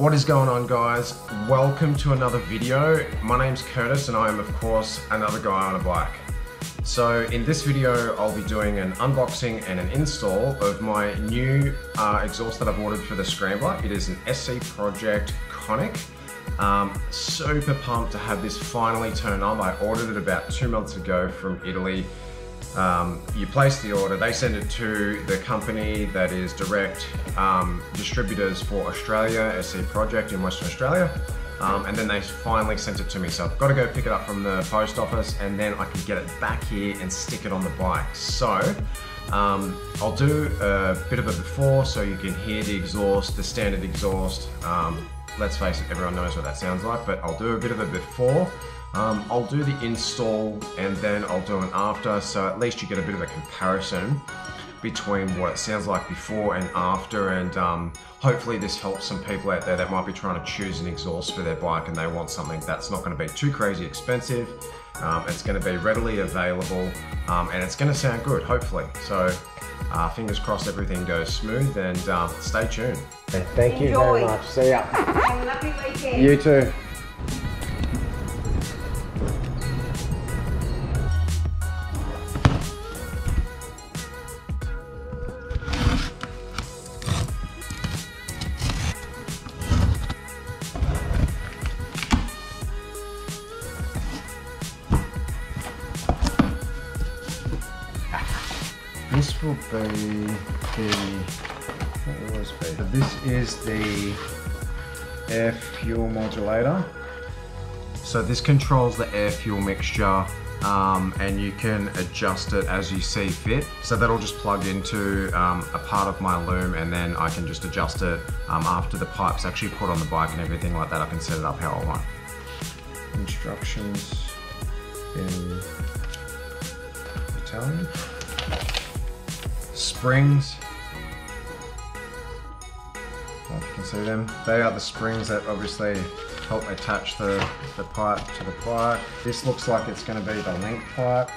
What is going on, guys? Welcome to another video. My name's Curtis and I am of course another guy on a bike. So in this video I'll be doing an unboxing and an install of my new exhaust that I've ordered for the Scrambler. It is an SC Project Conic. Super pumped to have this finally turned on. I ordered it about 2 months ago from Italy. You place the order, they send it to the company that is direct distributors for Australia, SC Project in Western Australia, and then they finally sent it to me. So I've got to go pick it up from the post office and then I can get it back here and stick it on the bike. So I'll do a bit of a before so you can hear the exhaust, the standard exhaust. Let's face it, everyone knows what that sounds like, but I'll do a bit of a before. I'll do the install and then I'll do an after, so at least you get a bit of a comparison between what it sounds like before and after, and hopefully this helps some people out there that might be trying to choose an exhaust for their bike and they want something that's not going to be too crazy expensive, it's going to be readily available, and it's going to sound good, hopefully. So fingers crossed everything goes smooth, and stay tuned. Thank you very much. See ya. Have a lovely weekend. You too. This will be this is the air fuel modulator. So this controls the air fuel mixture, and you can adjust it as you see fit. So that'll just plug into a part of my loom, and then I can just adjust it after the pipe's actually put on the bike and everything like that. I can set it up how I want. Instructions in Italian. Springs, if you can see them, they are the springs that obviously help attach the pipe to the bike. This looks like it's going to be the link pipe.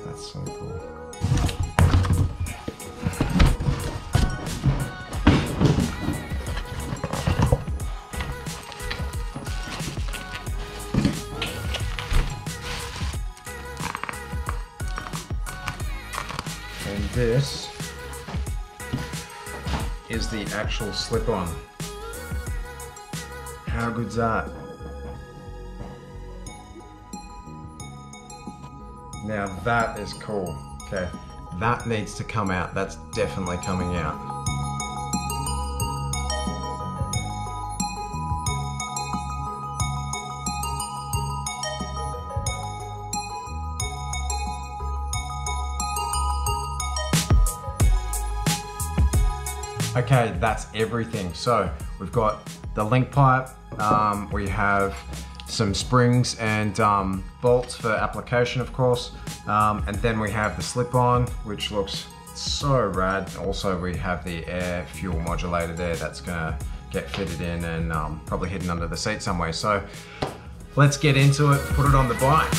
That's so cool. And this is the actual slip-on. How good's that? Now that is cool. Okay, that needs to come out. That's definitely coming out. Okay, that's everything. So we've got the link pipe, we have some springs and bolts for application, of course, and then we have the slip-on, which looks so rad. Also, we have the air fuel modulator there that's gonna get fitted in and probably hidden under the seat somewhere. So let's get into it, put it on the bike.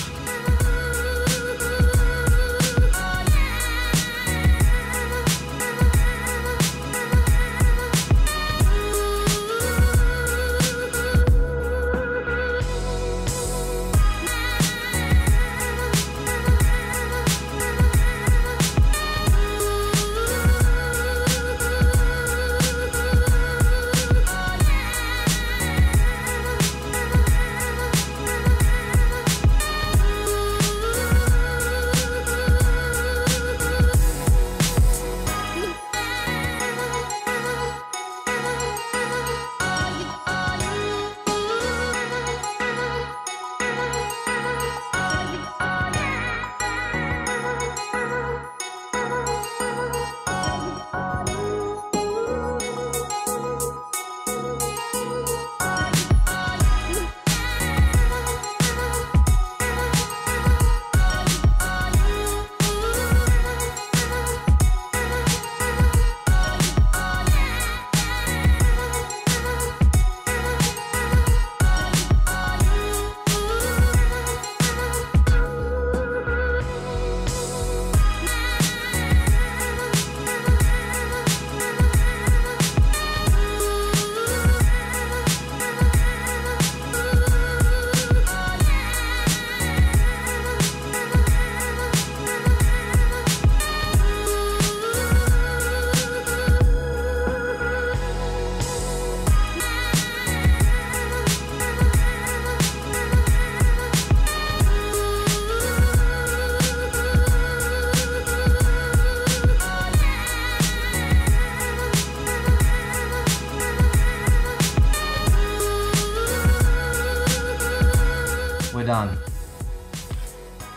done.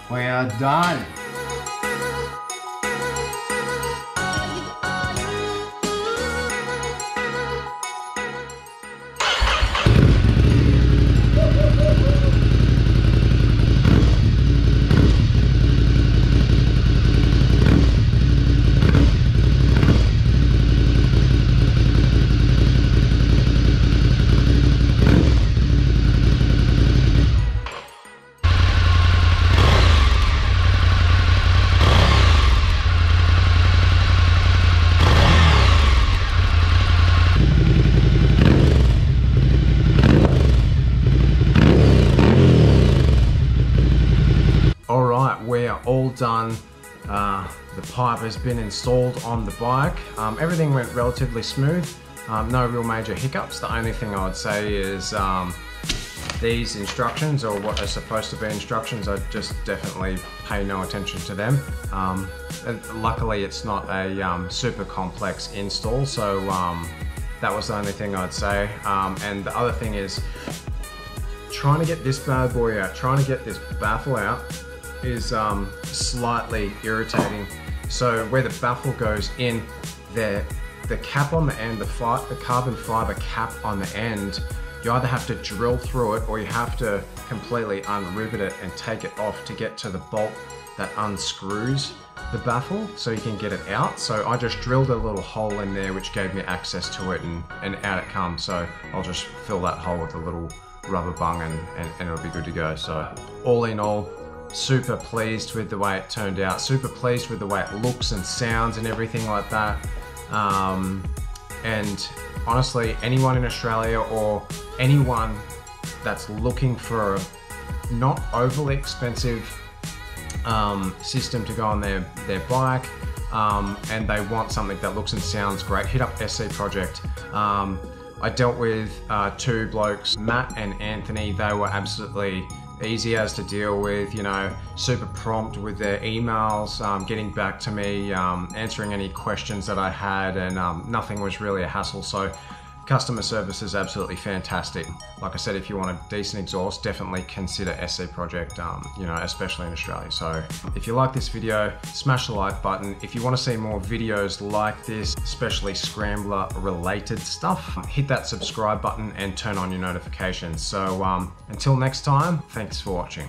We are done. Alright, we're all done. The pipe has been installed on the bike. Everything went relatively smooth. No real major hiccups. The only thing I would say is these instructions, or what are supposed to be instructions, I just definitely pay no attention to them. Luckily it's not a super complex install, so that was the only thing I'd say. And the other thing is trying to get this bad boy out, trying to get this baffle out is slightly irritating. So where the baffle goes in, the cap on the end, the carbon fiber cap on the end, you either have to drill through it or you have to completely unrivet it and take it off to get to the bolt that unscrews the baffle so you can get it out. So I just drilled a little hole in there which gave me access to it, and out it comes. So I'll just fill that hole with a little rubber bung and it'll be good to go. So all in all, super pleased with the way it turned out, super pleased with the way it looks and sounds and everything like that. And honestly, anyone in Australia or anyone that's looking for a not overly expensive system to go on their bike, and they want something that looks and sounds great, hit up SC Project. I dealt with two blokes, Matt and Anthony. They were absolutely easy as to deal with, you know, super prompt with their emails, getting back to me, answering any questions that I had, and nothing was really a hassle. So customer service is absolutely fantastic. Like I said, if you want a decent exhaust, definitely consider SC Project, you know, especially in Australia. So if you like this video, smash the like button. If you want to see more videos like this, especially Scrambler related stuff, hit that subscribe button and turn on your notifications. So until next time, thanks for watching.